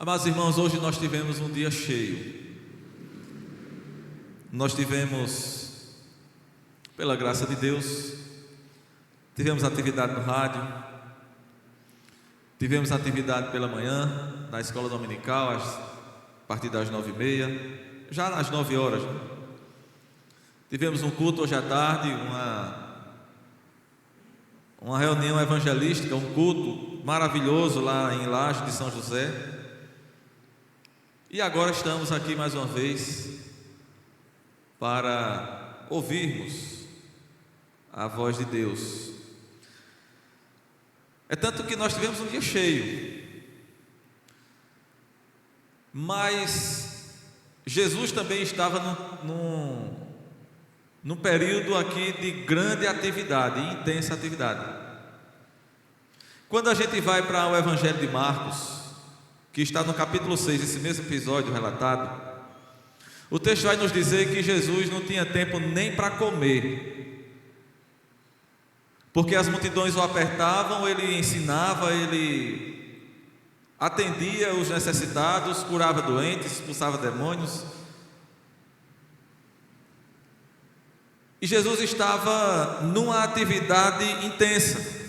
Amados irmãos, hoje nós tivemos um dia cheio. Nós tivemos, pela graça de Deus, tivemos atividade no rádio, tivemos atividade pela manhã, na escola dominical, a partir das 9h30, já às 9 horas. Tivemos um culto hoje à tarde, uma reunião evangelística, um culto maravilhoso lá em Laje de São José. E agora estamos aqui mais uma vez para ouvirmos a voz de Deus. É tanto que nós tivemos um dia cheio, mas Jesus também estava num período aqui de grande atividade, intensa atividade. Quando a gente vai para o Evangelho de Marcos, que está no capítulo 6, esse mesmo episódio relatado, o texto vai nos dizer que Jesus não tinha tempo nem para comer, porque as multidões o apertavam, ele ensinava, ele atendia os necessitados, curava doentes, expulsava demônios. E Jesus estava numa atividade intensa.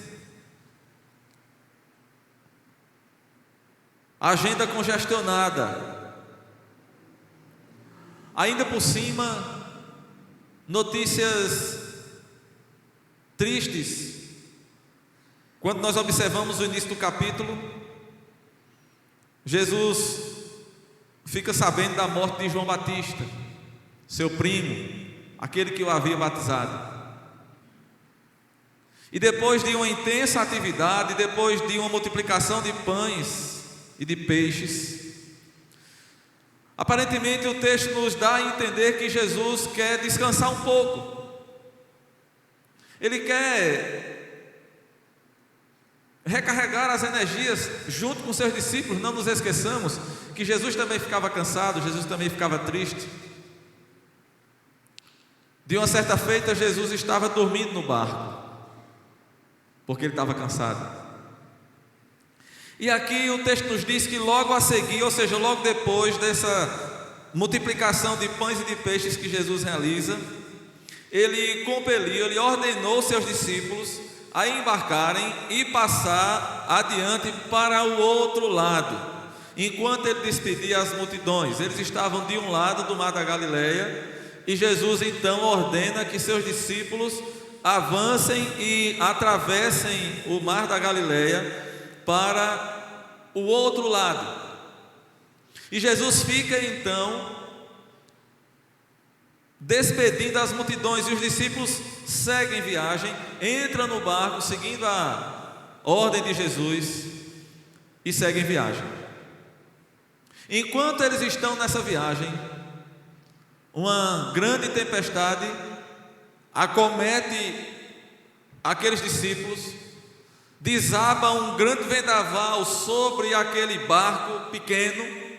Agenda congestionada. Ainda por cima, notícias tristes. Quando nós observamos o início do capítulo, Jesus fica sabendo da morte de João Batista, seu primo, aquele que o havia batizado. E depois de uma intensa atividade, depois de uma multiplicação de pães e de peixes, aparentemente o texto nos dá a entender que Jesus quer descansar um pouco. Ele quer recarregar as energias junto com seus discípulos. Não nos esqueçamos que Jesus também ficava cansado, Jesus também ficava triste. De uma certa feita, Jesus estava dormindo no barco, porque ele estava cansado. E aqui o texto nos diz que logo a seguir, ou seja, logo depois dessa multiplicação de pães e de peixes que Jesus realiza, ele compeliu, ele ordenou seus discípulos a embarcarem e passar adiante para o outro lado. Enquanto ele despedia as multidões, eles estavam de um lado do mar da Galileia, e Jesus então ordena que seus discípulos avancem e atravessem o mar da Galileia para o outro lado. E Jesus fica então despedindo as multidões, e os discípulos seguem viagem, entram no barco seguindo a ordem de Jesus e seguem viagem. Enquanto eles estão nessa viagem, uma grande tempestade acomete aqueles discípulos, desaba um grande vendaval sobre aquele barco pequeno,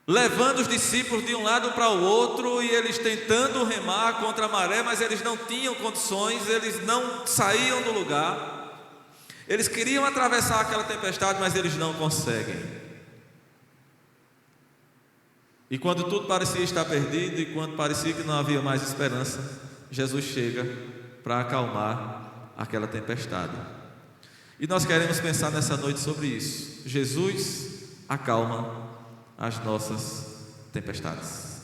levando os discípulos de um lado para o outro, e eles tentando remar contra a maré, mas eles não tinham condições, eles não saíam do lugar. Eles queriam atravessar aquela tempestade, mas eles não conseguem. E quando tudo parecia estar perdido, e quando parecia que não havia mais esperança, Jesus chega para acalmar aquela tempestade. E nós queremos pensar nessa noite sobre isso. Jesus acalma as nossas tempestades.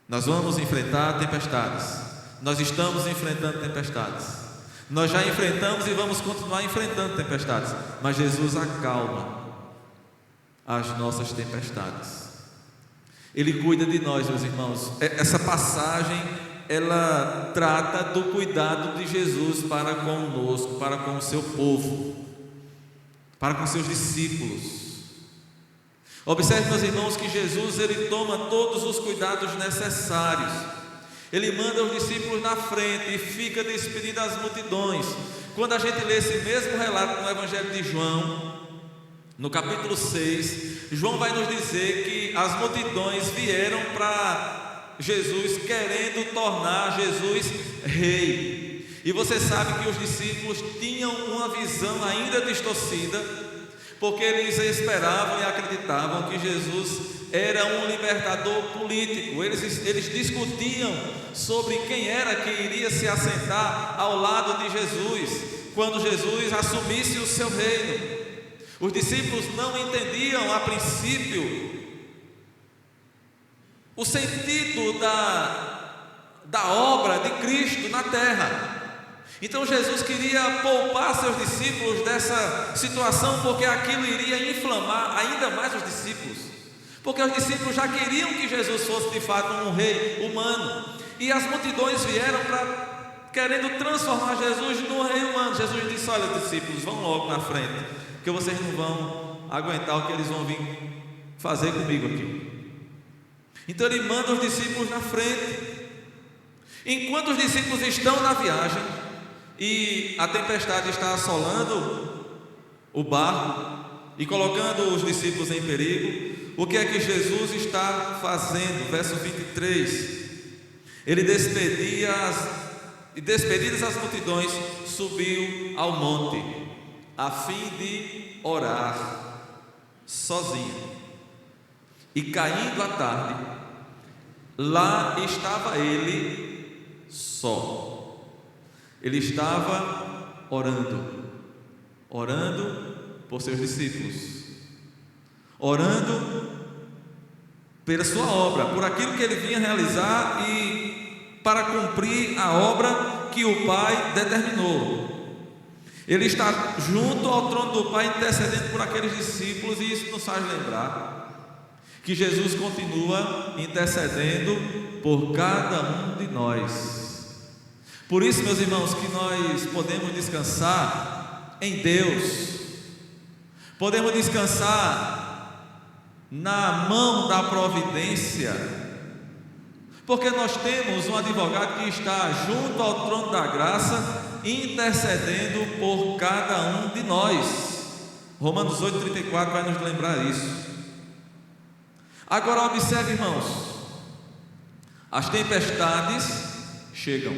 Nós vamos enfrentar tempestades. Nós estamos enfrentando tempestades. Nós já enfrentamos e vamos continuar enfrentando tempestades. Mas Jesus acalma as nossas tempestades. Ele cuida de nós, meus irmãos. Essa passagem, ela trata do cuidado de Jesus para conosco, para com o seu povo, para com seus discípulos. Observe, meus irmãos, que Jesus, ele toma todos os cuidados necessários. Ele manda os discípulos na frente e fica despedindo as multidões. Quando a gente lê esse mesmo relato no Evangelho de João, no capítulo 6, João vai nos dizer que as multidões vieram para Jesus querendo tornar Jesus rei. E você sabe que os discípulos tinham uma visão ainda distorcida, porque eles esperavam e acreditavam que Jesus era um libertador político. Eles discutiam sobre quem era que iria se assentar ao lado de Jesus, quando Jesus assumisse o seu reino. Os discípulos não entendiam a princípio o sentido da obra de Cristo na terra. Então Jesus queria poupar seus discípulos dessa situação, porque aquilo iria inflamar ainda mais os discípulos, porque os discípulos já queriam que Jesus fosse de fato um rei humano, e as multidões vieram querendo transformar Jesus num rei humano. Jesus disse: olha, discípulos, vão logo na frente, porque vocês não vão aguentar o que eles vão vir fazer comigo aqui. Então ele manda os discípulos na frente. Enquanto os discípulos estão na viagem e a tempestade está assolando o barco e colocando os discípulos em perigo, o que é que Jesus está fazendo? Verso 23: ele despedidas as multidões, subiu ao monte a fim de orar sozinho. E caindo a tarde, lá estava ele só. Ele estava orando por seus discípulos, orando pela sua obra, por aquilo que ele vinha realizar e para cumprir a obra que o Pai determinou. Ele está junto ao trono do Pai, intercedendo por aqueles discípulos, e isso nos faz lembrar que Jesus continua intercedendo por cada um de nós. Por isso, meus irmãos, que nós podemos descansar em Deus, podemos descansar na mão da providência, porque nós temos um advogado que está junto ao trono da graça, intercedendo por cada um de nós. Romanos 8,34 vai nos lembrar isso. Agora observe, irmãos, as tempestades chegam.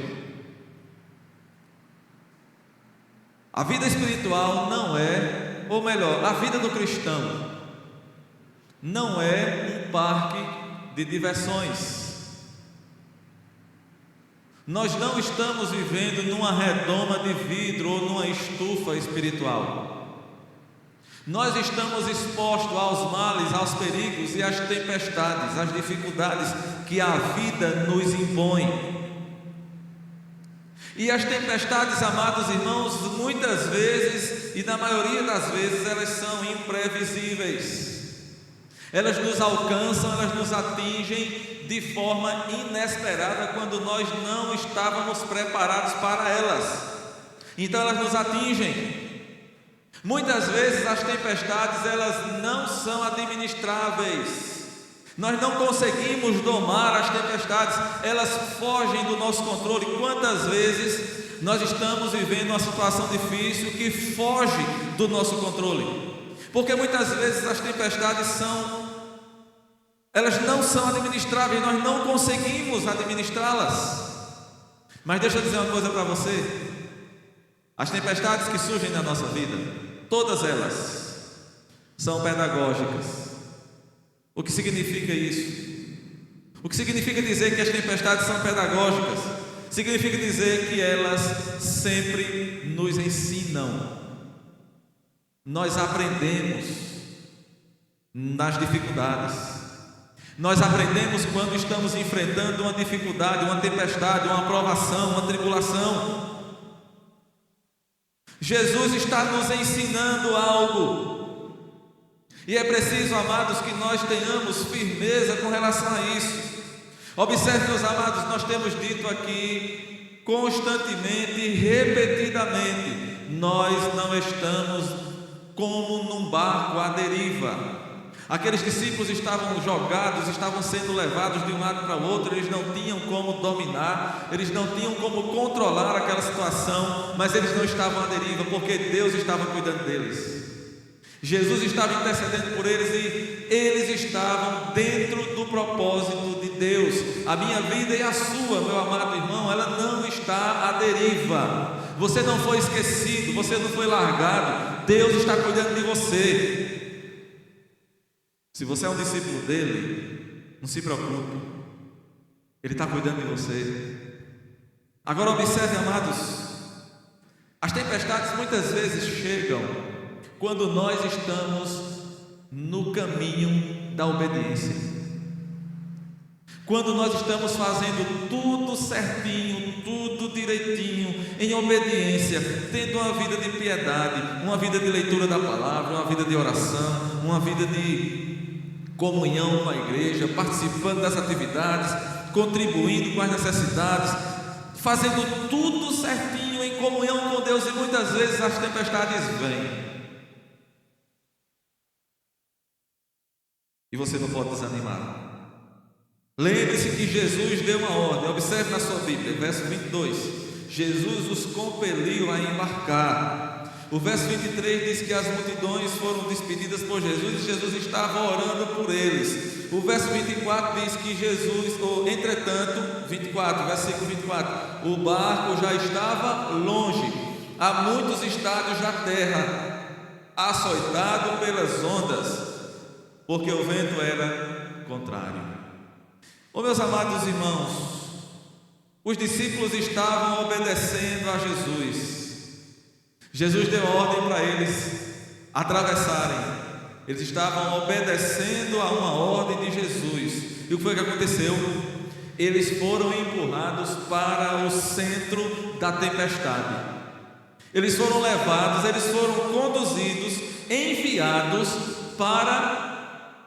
A vida espiritual não é, ou melhor, a vida do cristão não é um parque de diversões. Nós não estamos vivendo numa redoma de vidro ou numa estufa espiritual. Nós estamos expostos aos males, aos perigos e às tempestades, às dificuldades que a vida nos impõe. E as tempestades, amados irmãos, muitas vezes, e na maioria das vezes, elas são imprevisíveis. Elas nos alcançam, elas nos atingem de forma inesperada, quando nós não estávamos preparados para elas. Então elas nos atingem. Muitas vezes as tempestades, elas não são administráveis. Nós não conseguimos domar as tempestades, elas fogem do nosso controle. Quantas vezes nós estamos vivendo uma situação difícil que foge do nosso controle? Porque muitas vezes as tempestades elas não são administráveis, nós não conseguimos administrá-las. Mas deixa eu dizer uma coisa para você: as tempestades que surgem na nossa vida, todas elas são pedagógicas. O que significa isso? O que significa dizer que as tempestades são pedagógicas? Significa dizer que elas sempre nos ensinam. Nós aprendemos nas dificuldades. Nós aprendemos quando estamos enfrentando uma dificuldade, uma tempestade, uma provação, uma tribulação. Jesus está nos ensinando algo. E é preciso, amados, que nós tenhamos firmeza com relação a isso. Observe, meus amados, nós temos dito aqui constantemente e repetidamente: nós não estamos como num barco à deriva. Aqueles discípulos estavam jogados, estavam sendo levados de um lado para o outro, eles não tinham como dominar, eles não tinham como controlar aquela situação, mas eles não estavam à deriva, porque Deus estava cuidando deles. Jesus estava intercedendo por eles e eles estavam dentro do propósito de Deus. A minha vida e a sua, meu amado irmão, ela não está à deriva. Você não foi esquecido, você não foi largado. Deus está cuidando de você. Se você é um discípulo dele, não se preocupe, ele está cuidando de você. Agora observe, amados, as tempestades muitas vezes chegam quando nós estamos no caminho da obediência, quando nós estamos fazendo tudo certinho, tudo direitinho, em obediência, tendo uma vida de piedade, uma vida de leitura da palavra, uma vida de oração, uma vida de comunhão com a igreja, participando das atividades, contribuindo com as necessidades, fazendo tudo certinho em comunhão com Deus, e muitas vezes as tempestades vêm. E você não pode desanimar. Lembre-se que Jesus deu uma ordem. Observe na sua Bíblia, verso 22. Jesus os compeliu a embarcar. O verso 23 diz que as multidões foram despedidas por Jesus e Jesus estava orando por eles. O verso 24 diz que Jesus, entretanto, 24, versículo 24, o barco já estava longe, a muitos estádios da terra, açoitado pelas ondas, porque o vento era contrário. Meus amados irmãos, os discípulos estavam obedecendo a Jesus. Jesus deu ordem para eles atravessarem. Eles estavam obedecendo a uma ordem de Jesus. E o que foi que aconteceu? Eles foram empurrados para o centro da tempestade. Eles foram levados, eles foram conduzidos, enviados para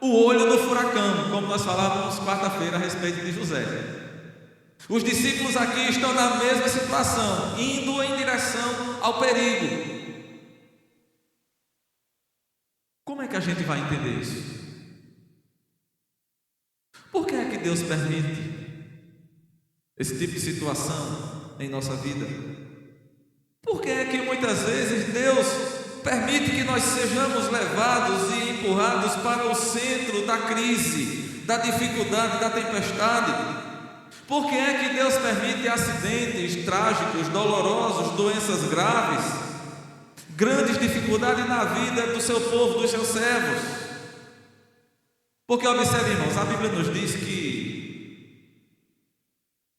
o olho do furacão, como nós falávamos quarta-feira a respeito de José. Os discípulos aqui estão na mesma situação, indo em direção ao perigo. Como é que a gente vai entender isso? Por que é que Deus permite esse tipo de situação em nossa vida? Por que é que muitas vezes Deus permite que nós sejamos levados e empurrados para o centro da crise, da dificuldade, da tempestade? Por que é que Deus permite acidentes trágicos, dolorosos, doenças graves, grandes dificuldades na vida do seu povo, dos seus servos? Porque observe, irmãos, a Bíblia nos diz que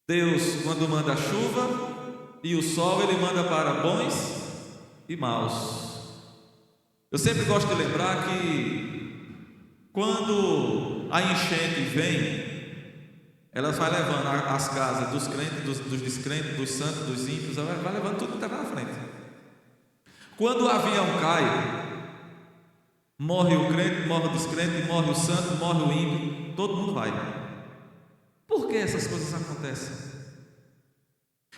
Deus, quando manda a chuva e o sol, Ele manda para bons e maus. Eu sempre gosto de lembrar que quando a enchente vem, ela vai levando as casas dos crentes, dos descrentes, dos santos, dos ímpios, ela vai levando tudo que está na frente. Quando o avião cai, morre o crente, morre o descrente, morre o santo, morre o ímpio, todo mundo vai. Por que essas coisas acontecem?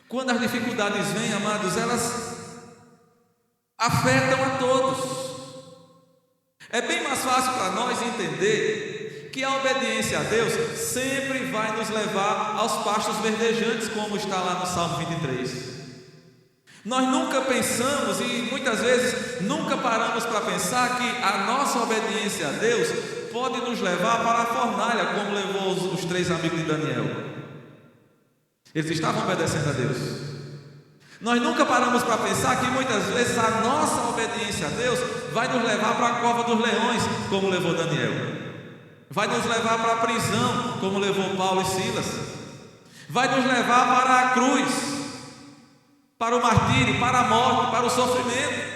Quando as dificuldades vêm, amados, elas afetam a todos. É bem mais fácil para nós entender que a obediência a Deus sempre vai nos levar aos pastos verdejantes, como está lá no Salmo 23. Nós nunca pensamos e muitas vezes nunca paramos para pensar que a nossa obediência a Deus pode nos levar para a fornalha, como levou os 3 amigos de Daniel. Eles estavam obedecendo a Deus. Nós nunca paramos para pensar que muitas vezes a nossa obediência a Deus vai nos levar para a cova dos leões, como levou Daniel. Vai nos levar para a prisão, como levou Paulo e Silas. Vai nos levar para a cruz, para o martírio, para a morte, para o sofrimento.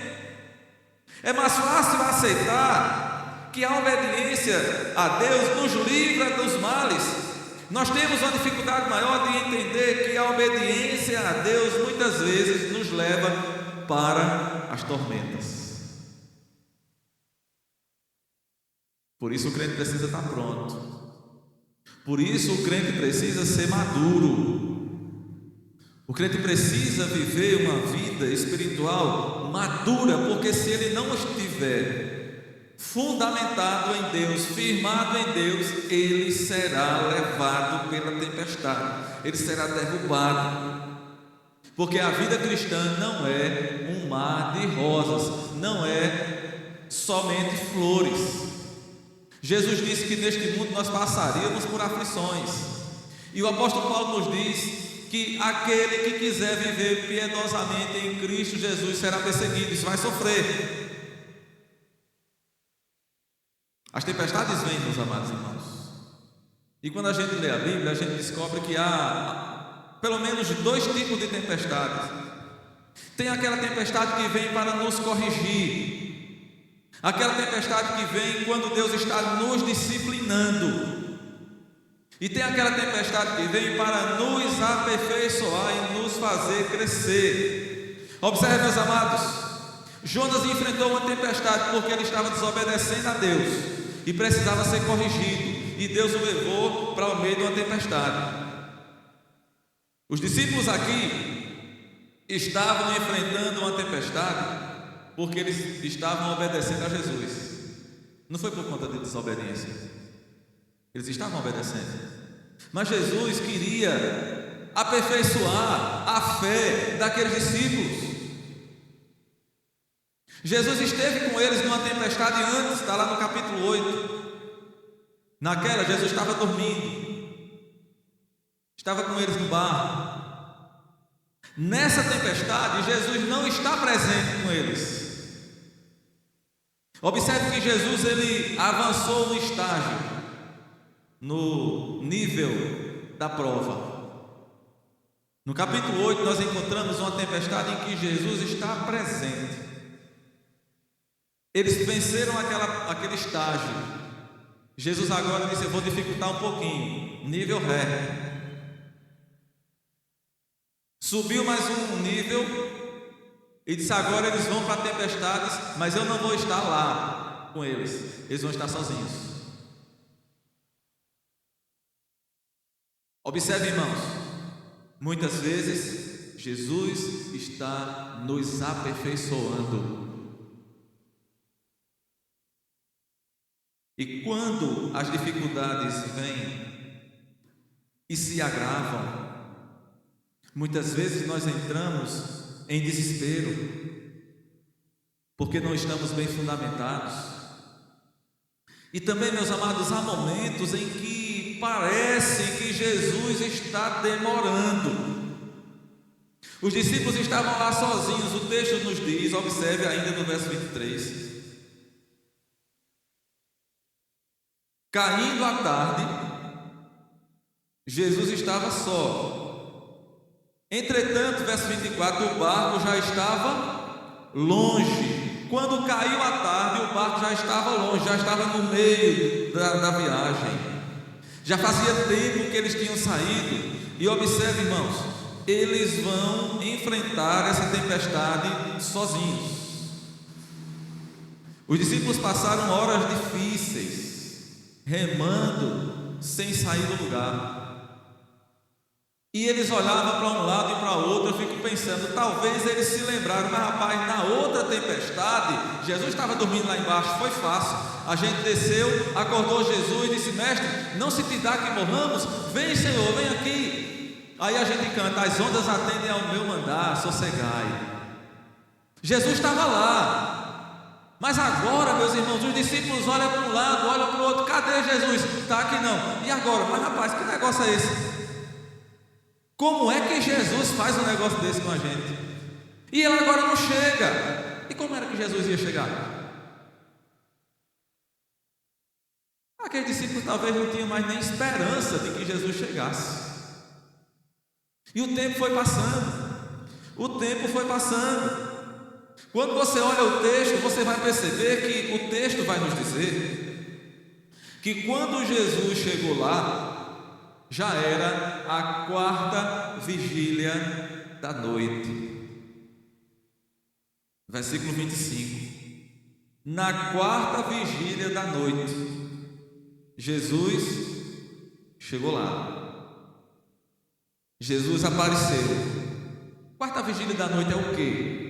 É mais fácil aceitar que a obediência a Deus nos livra dos males. Nós temos uma dificuldade maior de entender que a obediência a Deus muitas vezes nos leva para as tormentas. Por isso o crente precisa estar pronto. Por isso o crente precisa ser maduro. O crente precisa viver uma vida espiritual madura, porque se ele não estiver fundamentado em Deus, firmado em Deus, ele será levado pela tempestade, ele será derrubado. Porque a vida cristã não é um mar de rosas, não é somente flores. Jesus disse que neste mundo nós passaríamos por aflições. E o apóstolo Paulo nos diz que aquele que quiser viver piedosamente em Cristo Jesus será perseguido, isso vai sofrer. As tempestades vêm, meus amados irmãos. E quando a gente lê a Bíblia, a gente descobre que há pelo menos 2 tipos de tempestades. Tem aquela tempestade que vem para nos corrigir, aquela tempestade que vem quando Deus está nos disciplinando. E tem aquela tempestade que vem para nos aperfeiçoar e nos fazer crescer. Observe, meus amados, Jonas enfrentou uma tempestade porque ele estava desobedecendo a Deus e precisava ser corrigido, e Deus o levou para o meio de uma tempestade. Os discípulos aqui estavam enfrentando uma tempestade porque eles estavam obedecendo a Jesus. Não foi por conta de desobediência, eles estavam obedecendo, mas Jesus queria aperfeiçoar a fé daqueles discípulos. Jesus esteve com eles numa tempestade antes, está lá no capítulo 8. Naquela, Jesus estava dormindo, estava com eles no barco. Nessa tempestade, Jesus não está presente com eles. Observe que Jesus ele avançou no estágio, no nível da prova. No capítulo 8 nós encontramos uma tempestade em que Jesus está presente. Eles venceram aquele estágio. Jesus agora disse: eu vou dificultar um pouquinho, nível ré. Subiu mais um nível e disse: agora eles vão para tempestades, mas eu não vou estar lá com eles, eles vão estar sozinhos. Observe, irmãos, muitas vezes Jesus está nos aperfeiçoando. E quando as dificuldades vêm e se agravam, muitas vezes nós entramos em desespero, porque não estamos bem fundamentados. E também, meus amados, há momentos em que parece que Jesus está demorando. Os discípulos estavam lá sozinhos, o texto nos diz, observe ainda no verso 23. Caindo a tarde, Jesus estava só. Entretanto, verso 24, o barco já estava longe. Quando caiu a tarde, o barco já estava longe, já estava no meio da viagem. Já fazia tempo que eles tinham saído. E observe, irmãos, eles vão enfrentar essa tempestade sozinhos. Os discípulos passaram horas difíceis, remando sem sair do lugar. E eles olhavam para um lado e para o outro. Eu fico pensando, talvez eles se lembraram, mas rapaz, na outra tempestade, Jesus estava dormindo lá embaixo, foi fácil. A gente desceu, acordou Jesus e disse: mestre, não se te dá que morramos? Vem, Senhor, vem aqui. Aí a gente canta: as ondas atendem ao meu mandar, sossegai. Jesus estava lá. Mas agora, meus irmãos, os discípulos olham para um lado, olham para o outro. Cadê Jesus? Está aqui não. E agora? Mas rapaz, que negócio é esse? Como é que Jesus faz um negócio desse com a gente? E ele agora não chega. E como era que Jesus ia chegar? Aqueles discípulos talvez não tinham mais nem esperança de que Jesus chegasse. E o tempo foi passando. O tempo foi passando. Quando você olha o texto, você vai perceber que o texto vai nos dizer que quando Jesus chegou lá, já era a 4ª vigília da noite. Versículo 25. Na 4ª vigília da noite, Jesus chegou lá. Jesus apareceu. 4ª vigília da noite é o quê?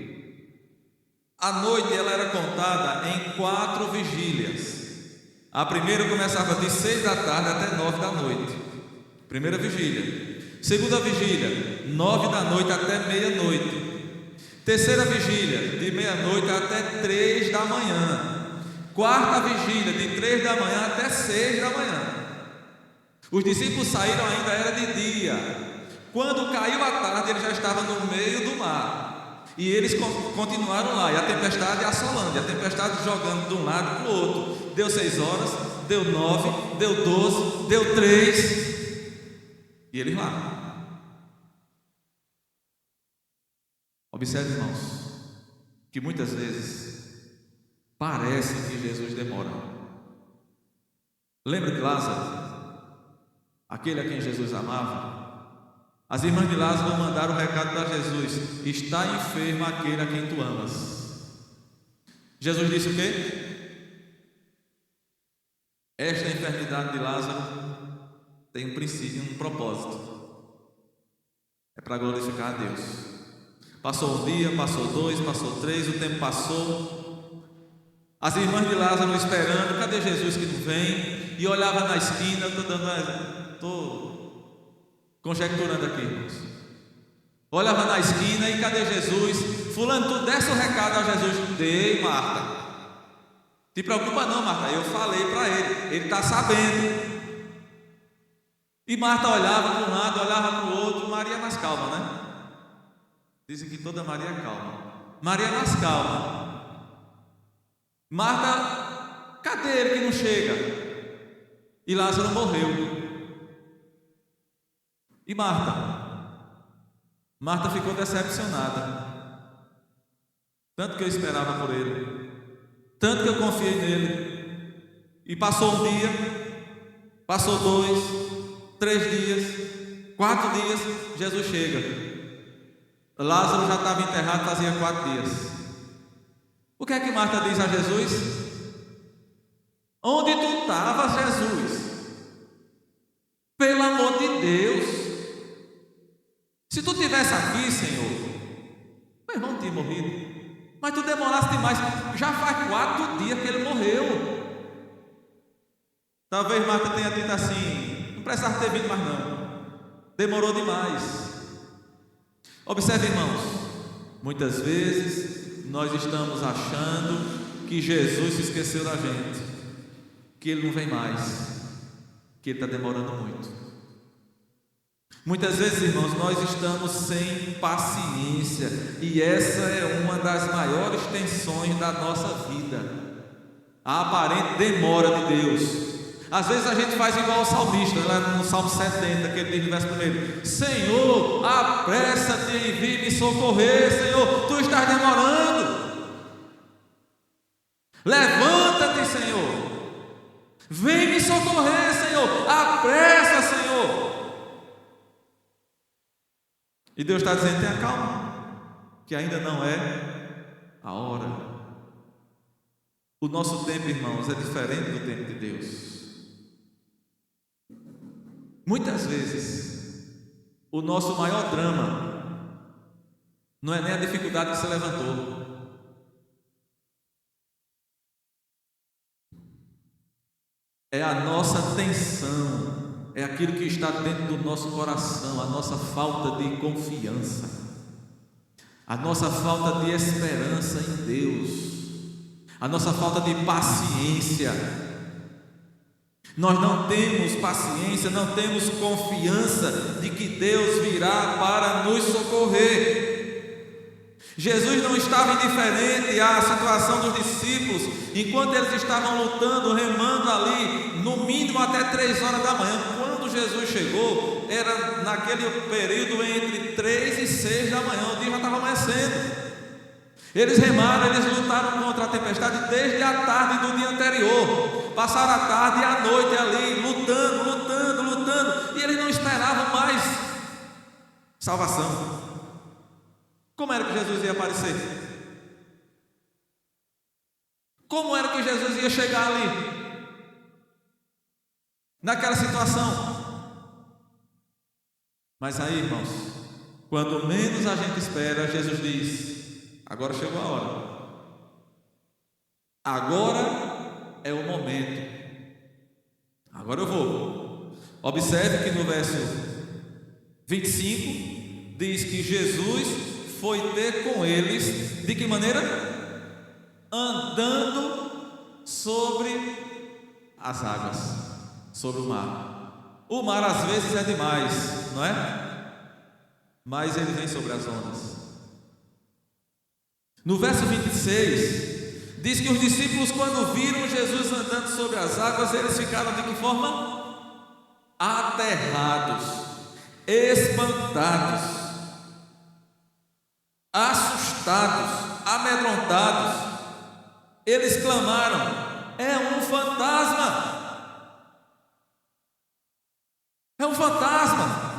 A noite ela era contada em 4 vigílias. A primeira começava de 6 da tarde até 9 da noite. Primeira vigília. Segunda vigília, 9 da noite até meia-noite. Terceira vigília, de meia-noite até 3 da manhã. quarta vigília, de 3 da manhã até 6 da manhã. Os discípulos saíram, ainda era de dia. Quando caiu a tarde, ele já estava no meio do mar. E eles continuaram lá, e a tempestade assolando, e a tempestade jogando de um lado para o outro. Deu 6 horas, deu 9, deu 12, deu 3, e eles lá. Observe, irmãos, que muitas vezes parece que Jesus demora. Lembra de Lázaro? Aquele a quem Jesus amava? As irmãs de Lázaro mandaram o recado para Jesus: está enfermo aquele a quem tu amas. Jesus disse o quê? Esta enfermidade de Lázaro tem um princípio, um propósito. É para glorificar a Deus. Passou um dia, passou 2, passou 3, o tempo passou. As irmãs de Lázaro esperando, cadê Jesus que não vem? E olhava na esquina, estou conjecturando aqui, irmãos. Olhava na esquina e cadê Jesus? Fulano, tu desse o recado a Jesus. Dei, Marta. Te preocupa não, Marta, eu falei para ele está sabendo. E Marta olhava para um lado, olhava para o outro. Maria é mais calma, né? Dizem que toda Maria é calma. Maria é mais calma. Marta, cadê ele que não chega? E Lázaro morreu. E Marta ficou decepcionada. Tanto que eu esperava por ele, tanto que eu confiei nele. E passou um dia, passou 2, 3 dias, 4 dias, Jesus chega. Lázaro já estava enterrado fazia 4 dias. O que é que Marta diz a Jesus? Onde tu estavas, Jesus? Pelo amor de Deus, se tu estivesse aqui, Senhor, meu irmão tinha morrido. Mas tu demoraste demais. Já faz 4 dias que ele morreu. Talvez Marta tenha dito assim: não precisava ter vindo mais não, demorou demais. Observe, irmãos, muitas vezes nós estamos achando que Jesus se esqueceu da gente, que Ele não vem mais, que Ele está demorando muito. Muitas vezes, irmãos, nós estamos sem paciência, e essa é uma das maiores tensões da nossa vida, a aparente demora de Deus. Às vezes a gente faz igual o salmista, lá no Salmo 70, que ele diz no verso 1: Senhor, apressa-te em vir me socorrer. Senhor, tu estás demorando. Levanta-te, Senhor, vem me socorrer, Senhor, apressa, Senhor. E Deus está dizendo: tenha calma, que ainda não é a hora. O nosso tempo, irmãos, é diferente do tempo de Deus. Muitas vezes o nosso maior drama não é nem a dificuldade que se levantou, é a nossa tensão, é aquilo que está dentro do nosso coração, a nossa falta de confiança, a nossa falta de esperança em Deus, a nossa falta de paciência. Nós não temos paciência, não temos confiança de que Deus virá para nos socorrer. Jesus não estava indiferente à situação dos discípulos, enquanto eles estavam lutando, remando ali, no mínimo até 3 horas da manhã. Quando Jesus chegou, era naquele período entre 3 e 6 da manhã, o dia já estava amanhecendo. Eles remaram, eles lutaram contra a tempestade desde a tarde do dia anterior. Passaram a tarde e a noite ali, lutando, e eles não esperavam mais salvação. Como era que Jesus ia aparecer? Como era que Jesus ia chegar ali, naquela situação? Mas aí, irmãos, quando menos a gente espera, Jesus diz: agora chegou a hora, agora é o momento, agora eu vou. Observe que no verso 25 diz que Jesus foi ter com eles, de que maneira? Andando sobre as águas, sobre o mar. O mar às vezes é demais, não é? Mas ele vem sobre as ondas. No verso 26, diz que os discípulos, quando viram Jesus andando sobre as águas, eles ficaram de que forma? Aterrados, espantados, assustados, amedrontados. Eles clamaram: é um fantasma! É um fantasma!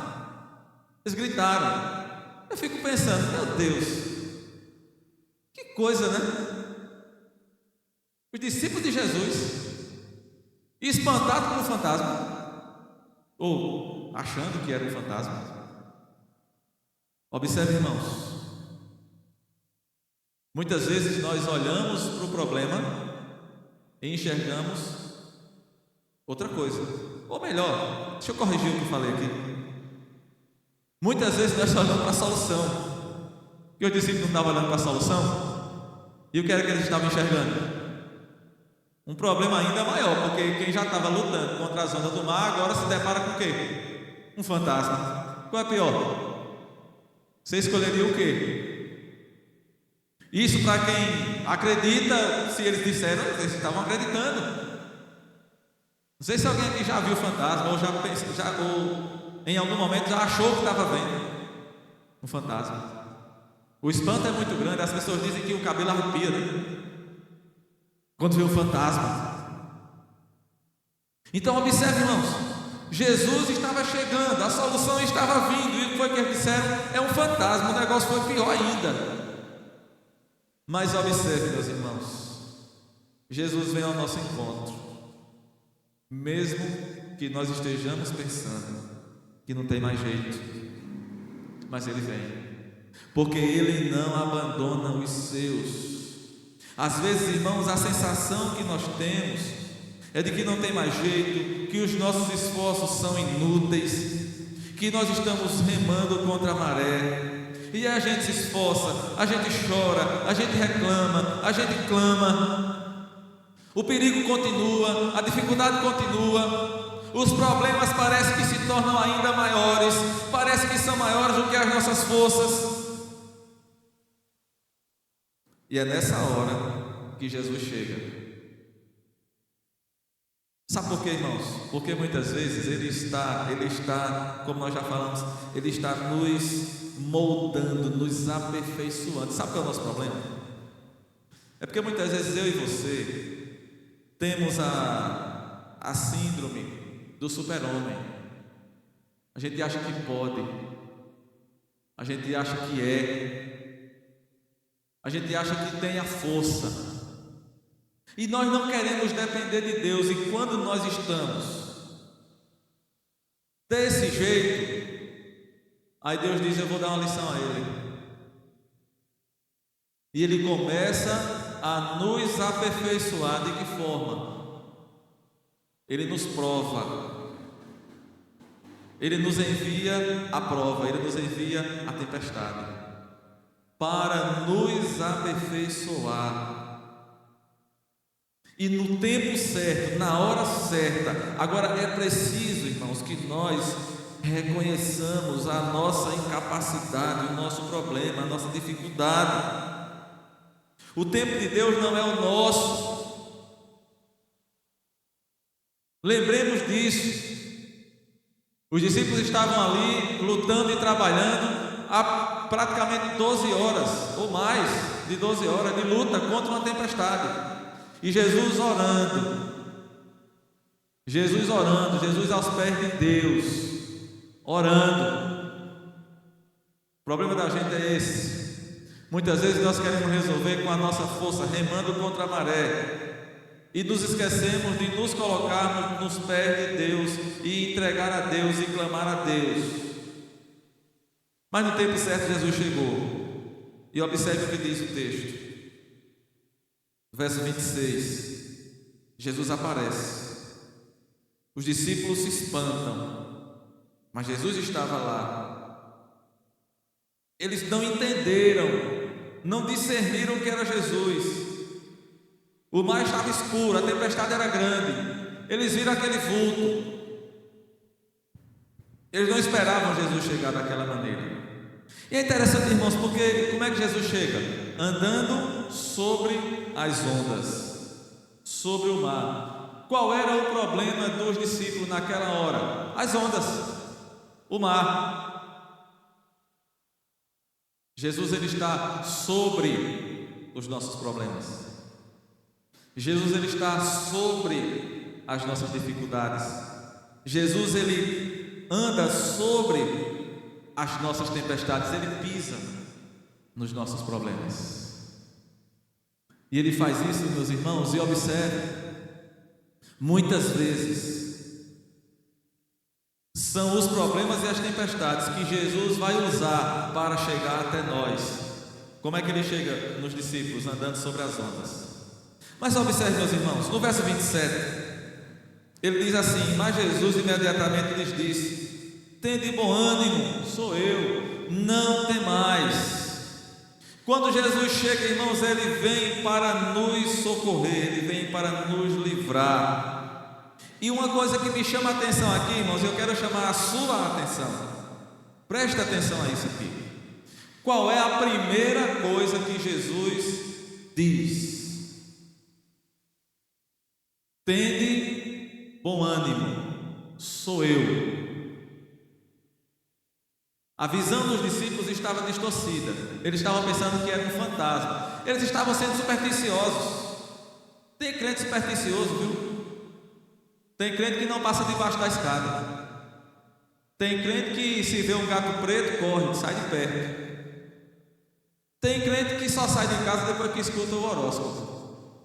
Eles gritaram. Eu fico pensando, meu Deus, que coisa, né? Os discípulos de Jesus, espantados por um fantasma, ou achando que era um fantasma. Observe, irmãos, muitas vezes nós olhamos para o problema e enxergamos outra coisa. Ou melhor, deixa eu corrigir o que eu falei aqui. Muitas vezes nós só olhamos para a solução, e os discípulos não estavam olhando para a solução. E o que era que eles estavam enxergando? Um problema ainda maior, porque quem já estava lutando contra as ondas do mar, agora se depara com o quê? Um fantasma. Qual é pior? Você escolheria o quê? Isso para quem acredita, se eles disseram, eles estavam acreditando. Não sei se alguém aqui já viu fantasma, ou ou em algum momento já achou que estava vendo um fantasma. O espanto é muito grande, as pessoas dizem que o cabelo arrepia, né? Quando vê um fantasma. Então observe, irmãos, Jesus estava chegando, a solução estava vindo, e o que foi que eles disseram? É um fantasma, o negócio foi pior ainda. Mas observe, meus irmãos, Jesus vem ao nosso encontro, mesmo que nós estejamos pensando que não tem mais jeito, mas Ele vem, porque Ele não abandona os seus. Às vezes, irmãos, a sensação que nós temos é de que não tem mais jeito, que os nossos esforços são inúteis, que nós estamos remando contra a maré, e a gente se esforça, a gente chora, a gente reclama, a gente clama, o perigo continua, a dificuldade continua, os problemas parecem que se tornam ainda maiores, parece que são maiores do que as nossas forças. E é nessa hora que Jesus chega. Sabe por quê, irmãos? Porque muitas vezes Ele está, como nós já falamos, Ele está nos moldando, nos aperfeiçoando. Sabe qual é o nosso problema? É porque muitas vezes eu e você temos a síndrome do super-homem. A gente acha que pode, a gente acha que a gente acha que tem a força, e nós não queremos depender de Deus. E quando nós estamos desse jeito, aí Deus diz: eu vou dar uma lição a ele, e Ele começa a nos aperfeiçoar. De que forma? Ele nos prova, Ele nos envia a prova, Ele nos envia a tempestade, para nos aperfeiçoar. E no tempo certo, na hora certa. Agora é preciso, irmãos, que nós reconheçamos a nossa incapacidade, o nosso problema, a nossa dificuldade. O tempo de Deus não é o nosso. Lembremos disso. Os discípulos estavam ali lutando e trabalhando há praticamente 12 horas, ou mais de 12 horas de luta contra uma tempestade. E Jesus orando, Jesus aos pés de Deus, orando. O problema da gente é esse. Muitas vezes nós queremos resolver com a nossa força, remando contra a maré, e nos esquecemos de nos colocarmos nos pés de Deus e entregar a Deus e clamar a Deus. Mas no tempo certo Jesus chegou. E observe o que diz o texto. Verso 26. Jesus aparece. Os discípulos se espantam, mas Jesus estava lá. Eles não entenderam, não discerniram que era Jesus. O mar estava escuro, a tempestade era grande. Eles viram aquele vulto. Eles não esperavam Jesus chegar daquela maneira. E é interessante, irmãos, porque como é que Jesus chega? Andando sobre as ondas, sobre o mar. Qual era o problema dos discípulos naquela hora? As ondas, o mar. Jesus, ele está sobre os nossos problemas. Jesus, ele está sobre as nossas dificuldades. Jesus, ele anda sobre as nossas tempestades, ele pisa nos nossos problemas. E ele faz isso, meus irmãos, e observe, muitas vezes são os problemas e as tempestades que Jesus vai usar para chegar até nós. Como é que ele chega nos discípulos? Andando sobre as ondas. Mas observe, meus irmãos, no verso 27, ele diz assim: mas Jesus imediatamente lhes disse: tende bom ânimo, sou eu, não temais. Quando Jesus chega, irmãos, ele vem para nos socorrer, ele vem para nos livrar. E uma coisa que me chama a atenção aqui, irmãos, eu quero chamar a sua atenção. Presta atenção a isso aqui. Qual é a primeira coisa que Jesus diz? Tende bom ânimo, sou eu. A visão dos discípulos estava distorcida. Eles estavam pensando que era um fantasma. Eles estavam sendo supersticiosos. Tem crente supersticioso, viu? Tem crente que não passa debaixo da escada. Tem crente que se vê um gato preto, corre, sai de perto. Tem crente que só sai de casa depois que escuta o horóscopo.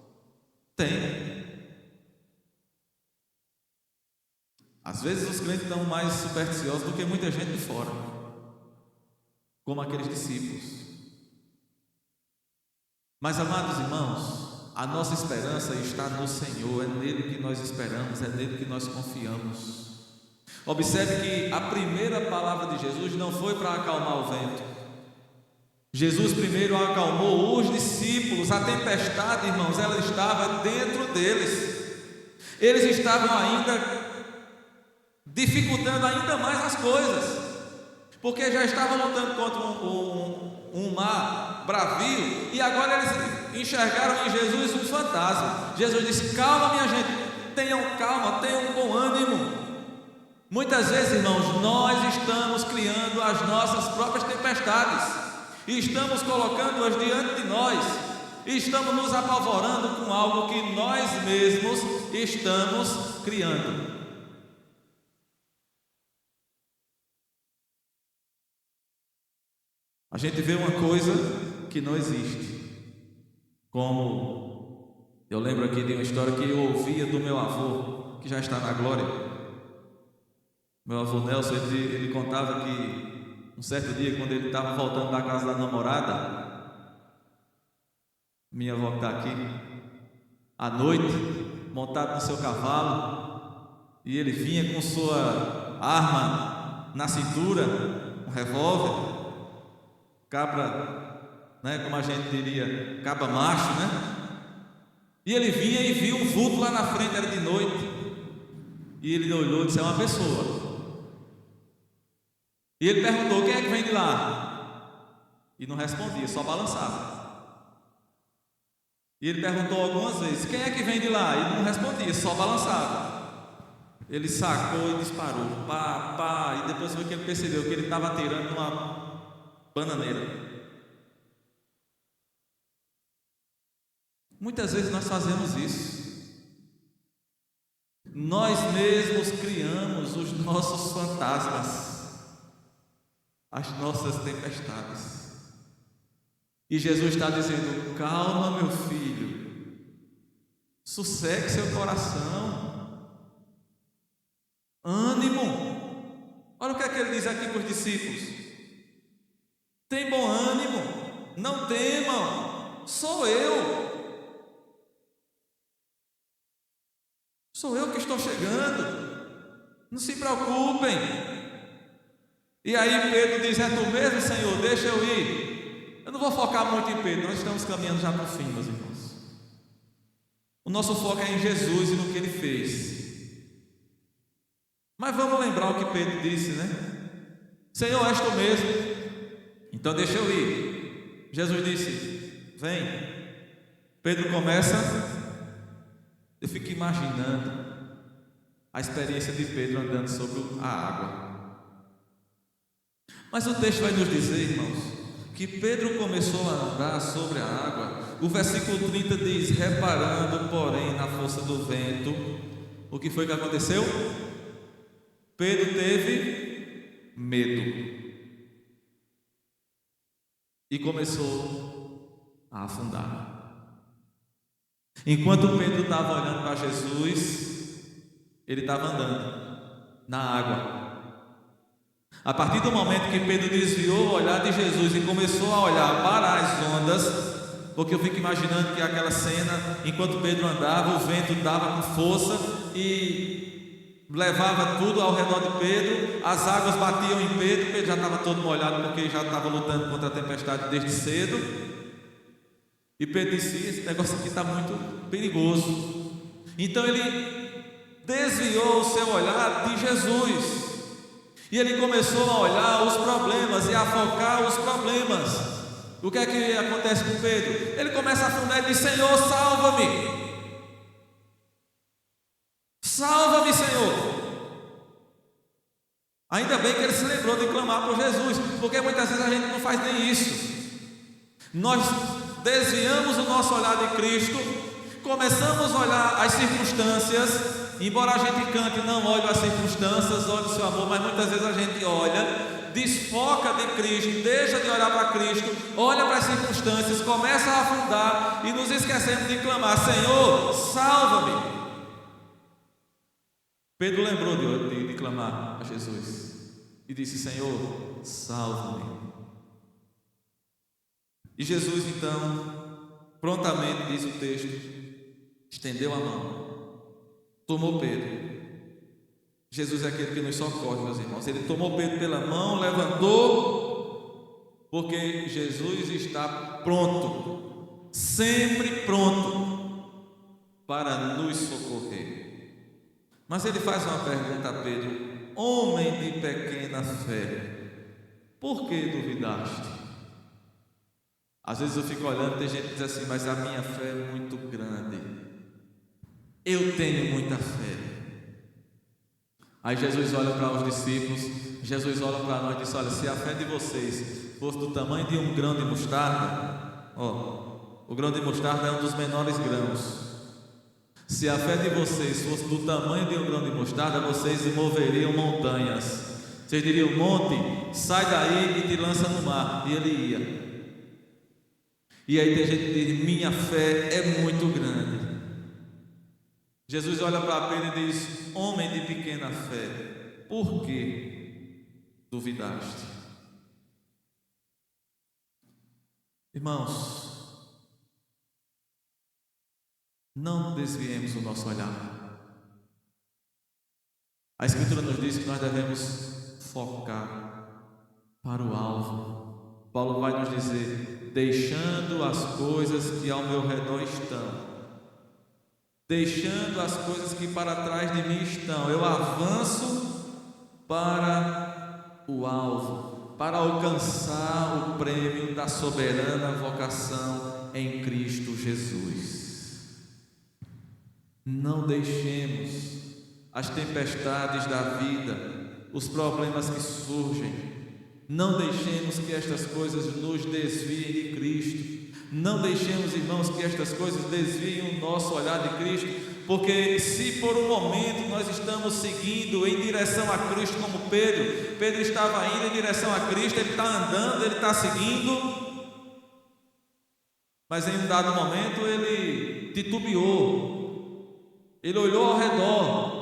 Tem. Às vezes os crentes estão mais supersticiosos do que muita gente de fora, como aqueles discípulos. Mas, amados irmãos, a nossa esperança está no Senhor. É nele que nós esperamos, é nele que nós confiamos. Observe que a primeira palavra de Jesus não foi para acalmar o vento. Jesus primeiro acalmou os discípulos. A tempestade, irmãos, ela estava dentro deles. Eles estavam ainda dificultando ainda mais as coisas, porque já estavam lutando contra um mar bravio, e agora eles enxergaram em Jesus um fantasma. Jesus disse: calma, minha gente, tenham calma, tenham bom ânimo. Muitas vezes, irmãos, nós estamos criando as nossas próprias tempestades, e estamos colocando-as diante de nós, e estamos nos apavorando com algo que nós mesmos estamos criando. A gente vê uma coisa que não existe. Como eu lembro aqui de uma história que eu ouvia do meu avô, que já está na glória. Meu avô Nelson, ele contava que um certo dia, quando ele estava voltando da casa da namorada, minha avó que está aqui, à noite, montado no seu cavalo, e ele vinha com sua arma na cintura, um revólver, cabra, né, como a gente diria, cabra macho, né? E ele vinha e viu um vulto lá na frente, era de noite, e ele olhou e disse: é uma pessoa. E ele perguntou: quem é que vem de lá? E não respondia, só balançava. E ele perguntou algumas vezes: quem é que vem de lá? E não respondia, só balançava. Ele sacou e disparou, pá, pá, e depois foi que ele percebeu que ele estava atirando numa bananeira. Muitas vezes nós fazemos isso. Nós mesmos criamos os nossos fantasmas, as nossas tempestades. E Jesus está dizendo: calma, meu filho, sossegue seu coração, ânimo. Olha o que é que ele diz aqui para os discípulos: tem bom ânimo, não temam, sou eu. Sou eu que estou chegando, não se preocupem. E aí Pedro diz: é tu mesmo, Senhor, deixa eu ir. Eu não vou focar muito em Pedro, nós estamos caminhando já para o fim, meus irmãos. O nosso foco é em Jesus e no que Ele fez. Mas vamos lembrar o que Pedro disse, né? Senhor, és tu mesmo, então deixa eu ir. Jesus disse: vem. Pedro começa. Eu fico imaginando a experiência de Pedro andando sobre a água. Mas o texto vai nos dizer, irmãos, que Pedro começou a andar sobre a água. O versículo 30 diz: reparando, porém, na força do vento, o que foi que aconteceu? Pedro teve medo e começou a afundar. Enquanto Pedro estava olhando para Jesus, ele estava andando na água. A partir do momento que Pedro desviou o olhar de Jesus e começou a olhar para as ondas, porque eu fico imaginando que aquela cena, enquanto Pedro andava, o vento dava com força e levava tudo ao redor de Pedro, as águas batiam em Pedro. Pedro já estava todo molhado porque já estava lutando contra a tempestade desde cedo. E Pedro disse: esse negócio aqui está muito perigoso. Então ele desviou o seu olhar de Jesus e ele começou a olhar os problemas e a focar os problemas. O que é que acontece com Pedro? Ele começa a afundar e diz: Senhor, salva-me! Salva-me, Senhor! Ainda bem que ele se lembrou de clamar por Jesus, porque muitas vezes a gente não faz nem isso. Nós desviamos o nosso olhar de Cristo, começamos a olhar as circunstâncias. Embora a gente cante: não olhe as circunstâncias, olhe o seu amor, mas muitas vezes a gente olha, desfoca de Cristo, deixa de olhar para Cristo, olha para as circunstâncias, começa a afundar e nos esquecemos de clamar: Senhor, salva-me. Pedro lembrou de clamar a Jesus e disse: Senhor, salva-me. E Jesus então, prontamente, diz o texto, estendeu a mão, tomou Pedro. Jesus é aquele que nos socorre, meus irmãos. Ele tomou Pedro pela mão, levantou, porque Jesus está pronto, sempre pronto para nos socorrer. Mas ele faz uma pergunta a Pedro: homem de pequena fé, por que duvidaste? Às vezes eu fico olhando, tem gente que diz assim: mas a minha fé é muito grande, eu tenho muita fé. Aí Jesus olha para os discípulos, Jesus olha para nós e diz: olha, se a fé de vocês fosse do tamanho de um grão de mostarda, o grão de mostarda é um dos menores grãos. Se a fé de vocês fosse do tamanho de um grão de mostarda, vocês moveriam montanhas. Vocês diriam: monte, sai daí e te lança no mar. E ele ia. E aí tem gente que diz: minha fé é muito grande. Jesus olha para Pedro e diz: homem de pequena fé, por que duvidaste? Irmãos, não desviemos o nosso olhar. A Escritura nos diz que nós devemos focar para o alvo. Paulo vai nos dizer: deixando as coisas que ao meu redor estão, deixando as coisas que para trás de mim estão, eu avanço para o alvo, para alcançar o prêmio da soberana vocação em Cristo Jesus. Não deixemos as tempestades da vida, os problemas que surgem, não deixemos que estas coisas nos desviem de Cristo. Não deixemos, irmãos, que estas coisas desviem o nosso olhar de Cristo, porque se por um momento nós estamos seguindo em direção a Cristo, como Pedro estava indo em direção a Cristo, ele está andando, ele está seguindo, mas em um dado momento ele titubeou, ele olhou ao redor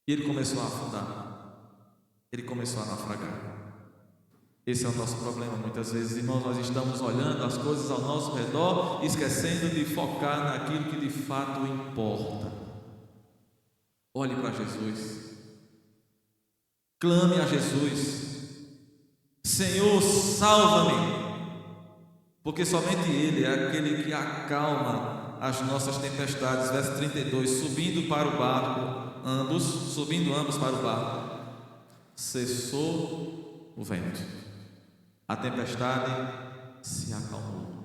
e ele começou a afundar, ele começou a naufragar. Esse é o nosso problema muitas vezes, irmãos. Nós estamos olhando as coisas ao nosso redor, esquecendo de focar naquilo que de fato importa. Olhe para Jesus, clame a Jesus: Senhor, salva-me, porque somente Ele é aquele que acalma as nossas tempestades. Verso 32, subindo ambos para o barco, cessou o vento, a tempestade se acalmou.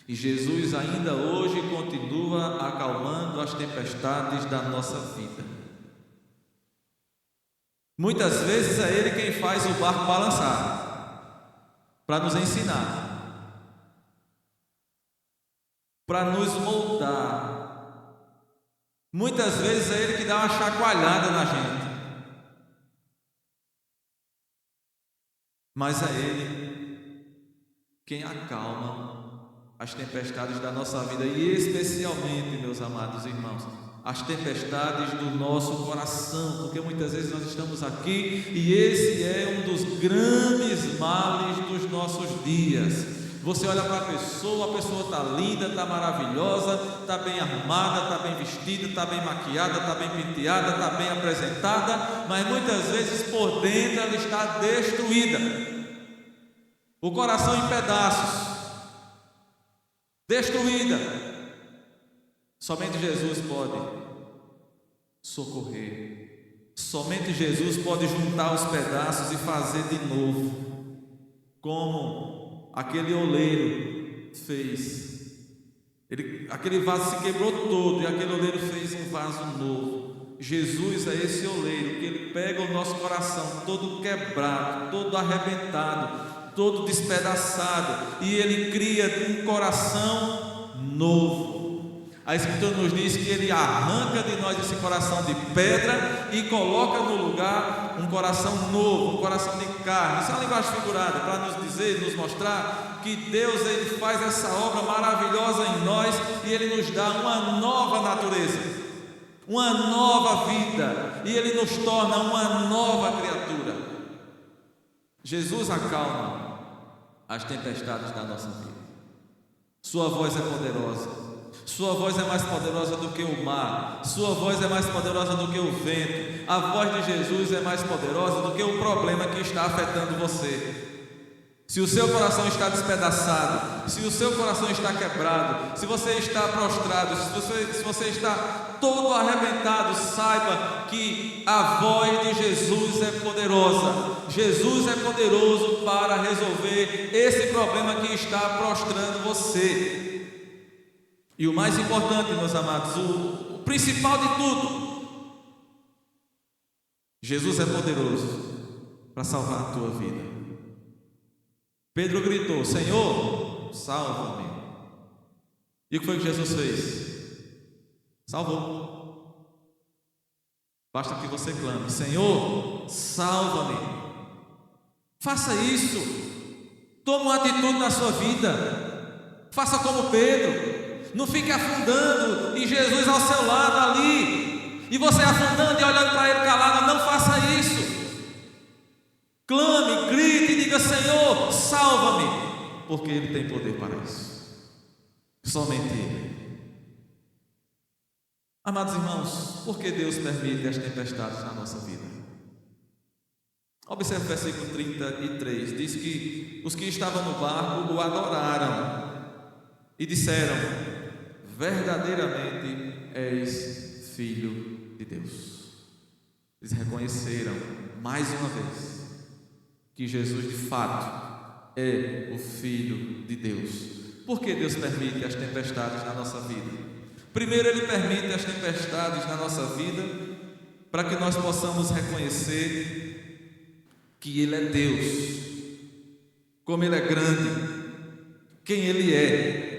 E Jesus ainda hoje continua acalmando as tempestades da nossa vida. Muitas vezes é Ele quem faz o barco balançar, para nos ensinar, para nos moldar. Muitas vezes é Ele que dá uma chacoalhada na gente. Mas é Ele quem acalma as tempestades da nossa vida, e especialmente, meus amados irmãos, as tempestades do nosso coração, porque muitas vezes nós estamos aqui e esse é um dos grandes males dos nossos dias. Você olha para a pessoa está linda, está maravilhosa, está bem arrumada, está bem vestida, está bem maquiada, está bem penteada, está bem apresentada, mas muitas vezes por dentro ela está destruída, o coração em pedaços, destruída. Somente Jesus pode socorrer, somente Jesus pode juntar os pedaços e fazer de novo, como aquele oleiro fez. Aquele vaso se quebrou todo e aquele oleiro fez um vaso novo. Jesus é esse oleiro que Ele pega o nosso coração todo quebrado, todo arrebentado, todo despedaçado, e Ele cria um coração novo. A Escritura nos diz que Ele arranca de nós esse coração de pedra e coloca no lugar um coração novo, um coração de carne. Isso é uma linguagem figurada para nos dizer, nos mostrar que Deus, Ele faz essa obra maravilhosa em nós e Ele nos dá uma nova natureza, uma nova vida, e Ele nos torna uma nova criatura. Jesus acalma as tempestades da nossa vida. Sua voz é poderosa, sua voz é mais poderosa do que o mar, sua voz é mais poderosa do que o vento. A voz de Jesus é mais poderosa do que o problema que está afetando você. Se o seu coração está despedaçado, se o seu coração está quebrado, se você está prostrado, se você está todo arrebentado, saiba que a voz de Jesus é poderosa. Jesus é poderoso para resolver esse problema que está prostrando você. E o mais importante, meus amados, o principal de tudo, Jesus é poderoso para salvar a tua vida. Pedro gritou: Senhor, salva-me. E o que foi que Jesus fez? Salvou. Basta que você clame: Senhor, salva-me. Faça isso. Tome uma atitude na sua vida. Faça como Pedro. Não fique afundando e Jesus ao seu lado ali, e você afundando e olhando para Ele calado. Não faça isso. Clame, grite e diga: Senhor, salva-me, porque Ele tem poder para isso. Somente Ele. Amados irmãos, por que Deus permite as tempestades na nossa vida? Observe o versículo 33, diz que os que estavam no barco o adoraram e disseram: verdadeiramente és Filho de Deus. Eles reconheceram mais uma vez que Jesus de fato é o Filho de Deus. Por que Deus permite as tempestades na nossa vida? Primeiro, Ele permite as tempestades na nossa vida para que nós possamos reconhecer que Ele é Deus, como Ele é grande, quem Ele é.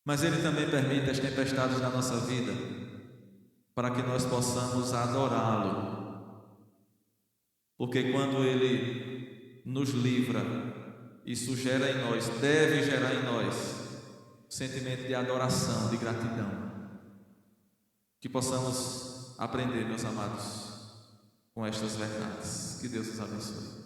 Mas Ele também permite as tempestades na nossa vida para que nós possamos adorá-lo. Porque quando Ele nos livra, isso gera em nós, deve gerar em nós, sentimento de adoração, de gratidão. Que possamos aprender, meus amados, com estas verdades. Que Deus nos abençoe.